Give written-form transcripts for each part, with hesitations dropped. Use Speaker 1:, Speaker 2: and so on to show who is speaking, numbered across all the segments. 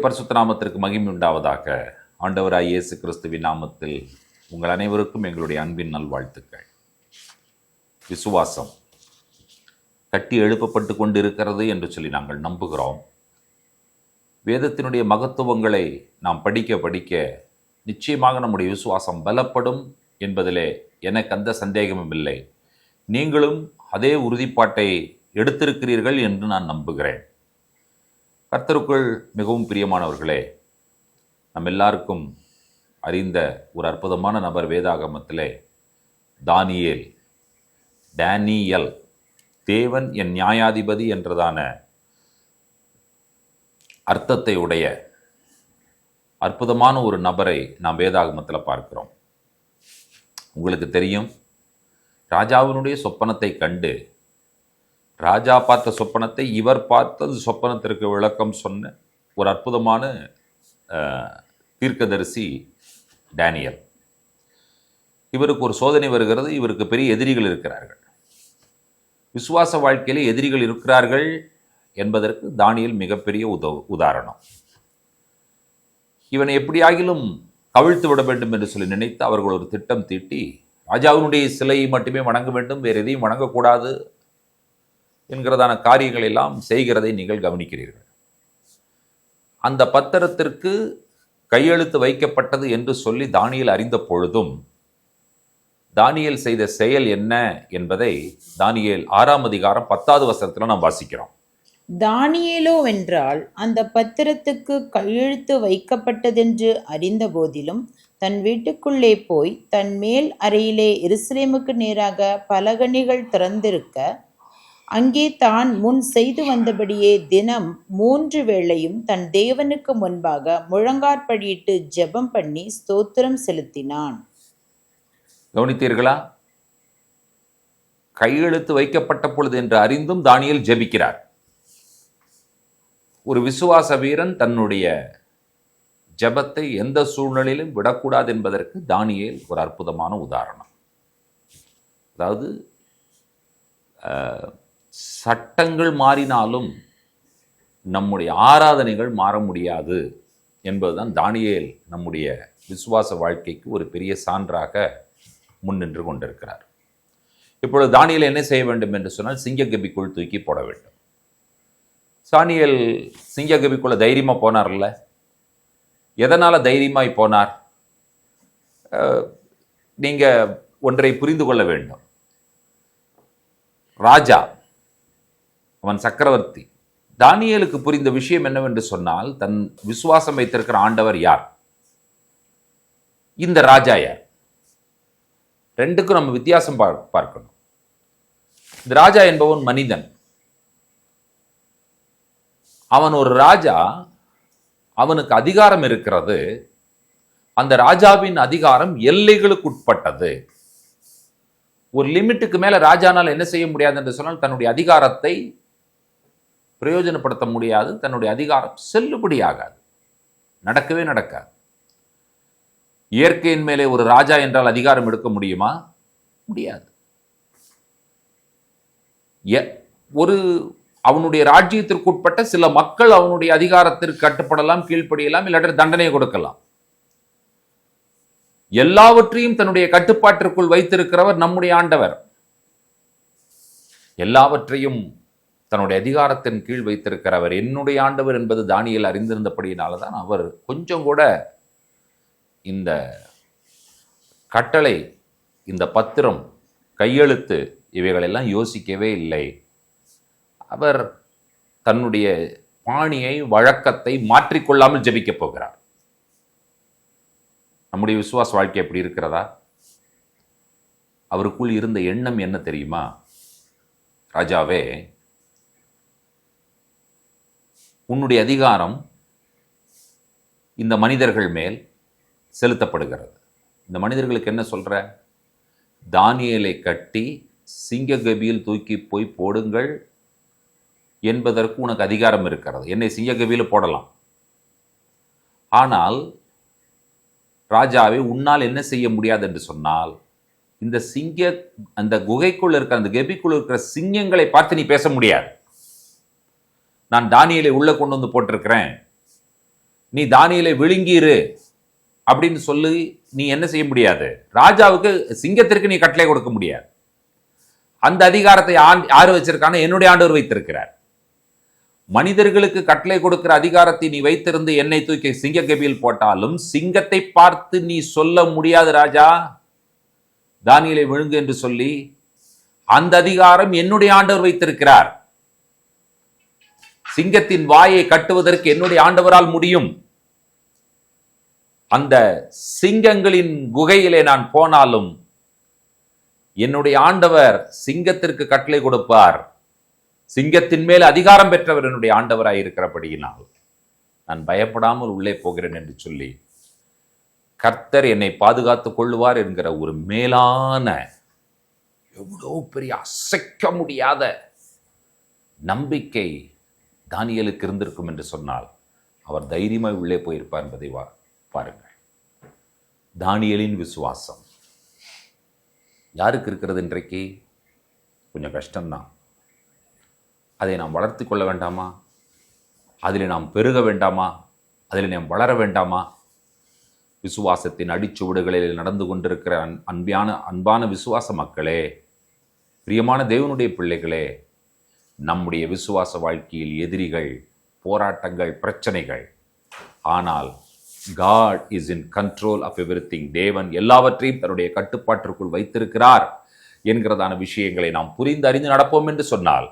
Speaker 1: பரிசுத்த நாமத்திற்கு மகிமை உண்டாவதாக. ஆண்டவராய் இயேசு கிறிஸ்துவின் நாமத்தில் உங்கள் அனைவருக்கும் எங்களுடைய அன்பின் நல்வாழ்த்துக்கள். விசுவாசம் கட்டி எழுப்பப்பட்டு கொண்டு இருக்கிறது என்று சொல்லி நாங்கள் நம்புகிறோம். வேதத்தினுடைய மகத்துவங்களை நாம் படிக்க படிக்க நிச்சயமாக நம்முடைய விசுவாசம் பலப்படும் என்பதிலே எனக்கு அந்த சந்தேகமும் இல்லை. நீங்களும் அதே உறுதிப்பாட்டை எடுத்திருக்கிறீர்கள் என்று நான் நம்புகிறேன். கர்த்தருக்குள் மிகவும் பிரியமானவர்களே, நம் எல்லாருக்கும் அறிந்த ஒரு அற்புதமான நபர் வேதாகமத்திலே டேனியல், தேவன் என் நியாயாதிபதி என்றதான அர்த்தத்தை உடைய அற்புதமான ஒரு நபரை நாம் வேதாகமத்தில் பார்க்கிறோம். உங்களுக்கு தெரியும், ராஜாவினுடைய சொப்பனத்தை கண்டு ராஜா பார்த்த சொப்பனத்தை இவர் பார்த்தது சொப்பனத்திற்கு விளக்கம் சொன்ன ஒரு அற்புதமான தீர்க்கதரிசி டேனியல். இவருக்கு ஒரு சோதனை வருகிறது. இவருக்கு பெரிய எதிரிகள் இருக்கிறார்கள். விசுவாச வாழ்க்கையிலே எதிரிகள் இருக்கிறார்கள் என்பதற்கு தானியேல் மிகப்பெரிய உதாரணம். இவனை எப்படியாகிலும் கவிழ்த்து விட வேண்டும் என்று சொல்லி நினைத்து அவர்கள் ஒரு திட்டம் தீட்டி ராஜாவினுடைய சிலையை மட்டுமே வணங்க வேண்டும், வேறு எதையும் வணங்கக்கூடாது என்கிறதான காரியங்கள் எல்லாம் செய்கிறதை நீங்கள் கவனிக்கிறீர்கள். அந்த பத்திரத்திற்கு கையெழுத்து வைக்கப்பட்டது என்று சொல்லி தானியேல் அறிந்த பொழுதும் தானியேல் செய்த செயல் என்ன என்பதை தானியேல் 6ஆம் அதிகாரம் 10வது வசனத்தில் நாம் வாசிக்கிறோம்.
Speaker 2: தானியேலோ வென்றால் அந்த பத்திரத்துக்கு கையெழுத்து வைக்கப்பட்டதென்று அறிந்த போதிலும் தன் வீட்டுக்குள்ளே போய் தன் மேல் அறையிலே எருசலேமுக்கு நேராக பலகணிகள் திறந்திருக்க அங்கே தான் முன் செய்து வந்தபடியே தினம் 3 வேளையும் தன் தேவனுக்கு முன்பாக முழங்காற்படியிட்டு ஜெபம் பண்ணி ஸ்தோத்திரம் செலுத்தினான்.
Speaker 1: கவனித்தீர்களா? கையெழுத்து வைக்கப்பட்ட பொழுது என்று அறிந்தும் தானியேல் ஜெபிக்கிறார். ஒரு விசுவாச வீரன் தன்னுடைய ஜெபத்தை எந்த சூழ்நிலையிலும் விடக்கூடாது என்பதற்கு தானியேல் ஒரு அற்புதமான உதாரணம். அதாவது சட்டங்கள் மாறினாலும் நம்முடைய ஆராதனைகள் மாற முடியாது என்பதுதான் தானியேல் நம்முடைய விசுவாச வாழ்க்கைக்கு ஒரு பெரிய சான்றாக முன்னின்று கொண்டிருக்கிறார். இப்பொழுது தானியேல் என்ன செய்ய வேண்டும் என்று சொன்னால் சிங்கக்கபிக்குள் தூக்கி போட வேண்டும். தானியேல் சிங்கக்கபிக்குள்ள தைரியமாக போனார்ல. எதனால் தைரியமாய் போனார்? நீங்கள் ஒன்றை புரிந்து கொள்ள வேண்டும். ராஜா, அவன் சக்கரவர்த்தி. தானியேலுக்கு புரிந்த விஷயம் என்னவென்று சொன்னால், தன் விசுவாசம் வைத்திருக்கிற ஆண்டவர் யார், இந்த ராஜா யார், ரெண்டுக்கும் நம்ம வித்தியாசம் பார்க்கணும். இந்த ராஜா என்பவன் மனிதன். அவன் ஒரு ராஜா, அவனுக்கு அதிகாரம் இருக்கிறது. அந்த ராஜாவின் அதிகாரம் எல்லைகளுக்கு உட்பட்டது. ஒரு லிமிட்டுக்கு மேல ராஜானால் என்ன செய்ய முடியாது என்று சொன்னால் தன்னுடைய அதிகாரத்தை பிரயோஜனப்படுத்த முடியாது. தன்னுடைய அதிகாரம் செல்லுபடியாகாது, நடக்கவே நடக்காது. இயற்கையின் மேலே ஒரு ராஜா என்றால் அதிகாரம் எடுக்க முடியுமா? முடியாது. ஒரு அவனுடைய ராஜ்யத்திற்கு உட்பட்ட சில மக்கள் அவனுடைய அதிகாரத்திற்கு கட்டுப்படலாம், கீழ்ப்படியலாம், இல்லாட்டி தண்டனை கொடுக்கலாம். எல்லாவற்றையும் தன்னுடைய கட்டுப்பாட்டிற்குள் வைத்திருக்கிறவர் நம்முடைய ஆண்டவர். எல்லாவற்றையும் தன்னுடைய அதிகாரத்தின் கீழ் வைத்திருக்கிறவர் என்னுடைய ஆண்டவர் என்பது தானியேல் அறிந்திருந்தபடியினால்தான் அவர் கொஞ்சம் கூட இந்த கட்டளை, இந்த பத்திரம், கையெழுத்து இவைகளெல்லாம் யோசிக்கவே இல்லை. அவர் தன்னுடைய பாணியை, வழக்கத்தை மாற்றிக்கொள்ளாமல் ஜெபிக்கப் போகிறார். நம்முடைய விசுவாச வாழ்க்கை எப்படி இருக்கிறதா? அவருக்குள் இருந்த எண்ணம் என்ன தெரியுமா? ராஜாவே, உன்னுடைய அதிகாரம் இந்த மனிதர்கள் மேல் செலுத்தப்படுகிறது. இந்த மனிதர்களுக்கு என்ன சொல்ற? தானியேலை கட்டி சிங்கக்கபியில் தூக்கி போய் போடுங்கள் என்பதற்கு உனக்கு அதிகாரம் இருக்கிறது. என்னை சிங்கக்கபியில் போடலாம். ஆனால் ராஜாவை உன்னால் என்ன செய்ய முடியாது என்று சொன்னால், இந்த அந்த குகைக்குள் இருக்கிற, அந்த கபிக்குள் இருக்கிற சிங்கங்களை பார்த்து நீ பேச முடியாது. நான் தானியேலை உள்ள கொண்டு வந்து போட்டிருக்கிறேன், நீ தானியேலை விழுங்கிரு அப்படின்னு சொல்லி நீ என்ன செய்ய முடியாது. ராஜாவுக்கு, சிங்கத்திற்கு நீ கட்டளை கொடுக்க முடியாது. அந்த அதிகாரத்தை யாரு வச்சிருக்கான்னு என்னுடைய ஆண்டவர் வைத்திருக்கிறார். மனிதர்களுக்கு கட்டளை கொடுக்கிற அதிகாரத்தை நீ வைத்திருந்து என்னை தூக்கி சிங்க கபியில் போட்டாலும் சிங்கத்தை பார்த்து நீ சொல்ல முடியாது ராஜா தானியேலை விழுங்கு என்று சொல்லி. அந்த அதிகாரம் என்னுடைய ஆண்டவர் வைத்திருக்கிறார். சிங்கத்தின் வாயை கட்டுவதற்கு என்னுடைய ஆண்டவரால் முடியும். அந்த சிங்கங்களின் குகையிலே நான் போனாலும் என்னுடைய ஆண்டவர் சிங்கத்திற்கு கட்டளை கொடுப்பார். சிங்கத்தின் மேல் அதிகாரம் பெற்றவர் என்னுடைய ஆண்டவராய் இருக்கிறபடியினால் நான் பயப்படாமல் உள்ளே போகிறேன் என்று சொல்லி கர்த்தர் என்னை பாதுகாத்துக் கொள்வார் என்கிற ஒரு மேலான, எவ்வளோ பெரிய அசைக்க முடியாத நம்பிக்கை தானியேலுக்கு இருந்திருக்கும் என்று சொன்னால் அவர் தைரியமாய் உள்ளே போயிருப்பார் என்பதை பாருங்கள். தானியேலின் விசுவாசம் யாருக்கு இருக்கிறது இன்றைக்கு? கொஞ்சம் கஷ்டம்தான். அதை நாம் வளர்த்து கொள்ள வேண்டாமா? அதில் நாம் பெருக வேண்டாமா? அதில் நாம் வளர வேண்டாமா? விசுவாசத்தின் அடிச்சுவடுகளில் நடந்து கொண்டிருக்கிற அன்பான விசுவாச மக்களே, பிரியமான தேவனுடைய பிள்ளைகளே, நம்முடைய விசுவாச வாழ்க்கையில் எதிரிகள், போராட்டங்கள், பிரச்சனைகள். ஆனால் God is in control of everything. தேவன் எல்லாவற்றையும் தன்னுடைய கட்டுப்பாட்டிற்குள் வைத்திருக்கிறார் என்கிறதான விஷயங்களை நாம் புரிந்து அறிந்து நடப்போம் என்று சொன்னால்,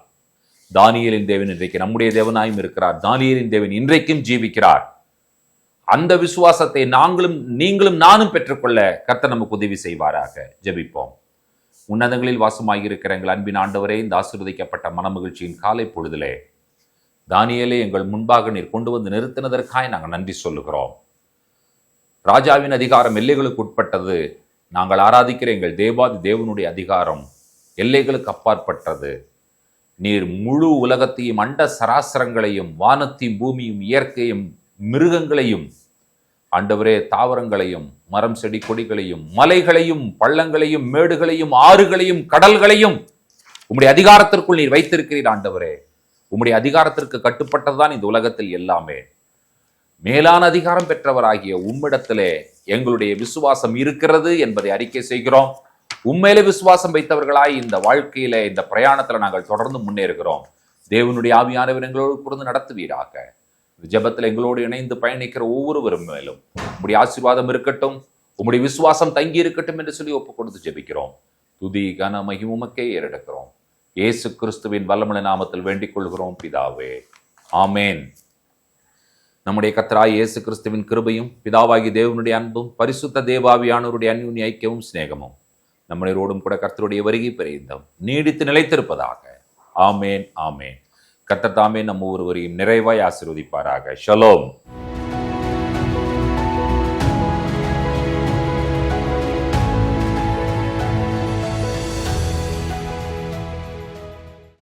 Speaker 1: தானியேலின் தேவன் இன்றைக்கு நம்முடைய தேவனாயும் இருக்கிறார். தானியேலின் தேவன் இன்றைக்கும் ஜீவிக்கிறார். அந்த விசுவாசத்தை நீங்களும் நானும் பெற்றுக்கொள்ள கர்த்தர் நமக்கு உதவி செய்வாராக. ஜெபிப்போம். உன்னதங்களில் வாசமாகியிருக்கிற எங்கள் அன்பின் ஆண்டவரே, இந்த ஆசீர்வதிக்கப்பட்ட மனமகிழ்ச்சியின் காலை பொழுதிலே தானியேலை எங்கள் முன்பாக நீர் கொண்டு வந்து நிறுத்தினதற்காய் நாங்கள் நன்றி சொல்லுகிறோம். ராஜாவின் அதிகாரம் எல்லைகளுக்கு உட்பட்டது. நாங்கள் ஆராதிக்கிற எங்கள் தேவாதி தேவனுடைய அதிகாரம் எல்லைகளுக்கு அப்பாற்பட்டது. நீர் முழு உலகத்தையும், அண்ட சராசரங்களையும், வானத்தையும், பூமியும், இயற்கையும், மிருகங்களையும், ஆண்டவரே தாவரங்களையும், மரம் செடி கொடிகளையும், மலைகளையும், பள்ளங்களையும், மேடுகளையும், ஆறுகளையும், கடல்களையும் உம்முடைய அதிகாரத்திற்குள் நீர் வைத்திருக்கிறீர். ஆண்டவரே, உம்முடைய அதிகாரத்திற்கு கட்டுப்பட்டதுதான் இந்த உலகத்தில் எல்லாமே. மேலான அதிகாரம் பெற்றவராகிய உம்மிடத்திலே எங்களுடைய விசுவாசம் இருக்கிறது என்பதை அறிக்கை செய்கிறோம். உண்மையிலே விசுவாசம் வைத்தவர்களாய் இந்த வாழ்க்கையில, இந்த பிரயாணத்துல நாங்கள் தொடர்ந்து முன்னேறுகிறோம். தேவனுடைய ஆவியானவர் எங்களோடு புரிந்து நடத்துவீராக. ஜெபத்தில் எங்களோடு இணைந்து பயணிக்கிற ஒவ்வொருவரும் மேலும் உம்முடைய ஆசீர்வாதம் இருக்கட்டும், உம்முடைய விசுவாசம் தங்கி இருக்கட்டும் என்று சொல்லி ஒப்புக் கொடுத்து ஜெபிக்கிறோம். துதி கன மகிமுமக்கே ஏறெடுக்கிறோம். இயேசு கிறிஸ்துவின் வல்லமையான நாமத்தில் வேண்டிக் கொள்கிறோம் பிதாவே, ஆமேன். நம்முடைய கர்த்தராகிய இயேசு கிறிஸ்துவின் கிருபையும், பிதாவாகிய தேவனுடைய அன்பும், பரிசுத்த தேவாவியானவருடைய அன்யோன்ய ஐக்கியமும் சிநேகமும் நம்மளோடும் கூட கர்த்தருடைய வருகை பெரியதும் நீடித்து நிலைத்திருப்பதாக. ஆமேன், ஆமேன். கர்த்தர் தாமே நம்ம ஒருவரையும் நிறைவாய் ஆசீர்வதிப்பாராக. ஷலோம்.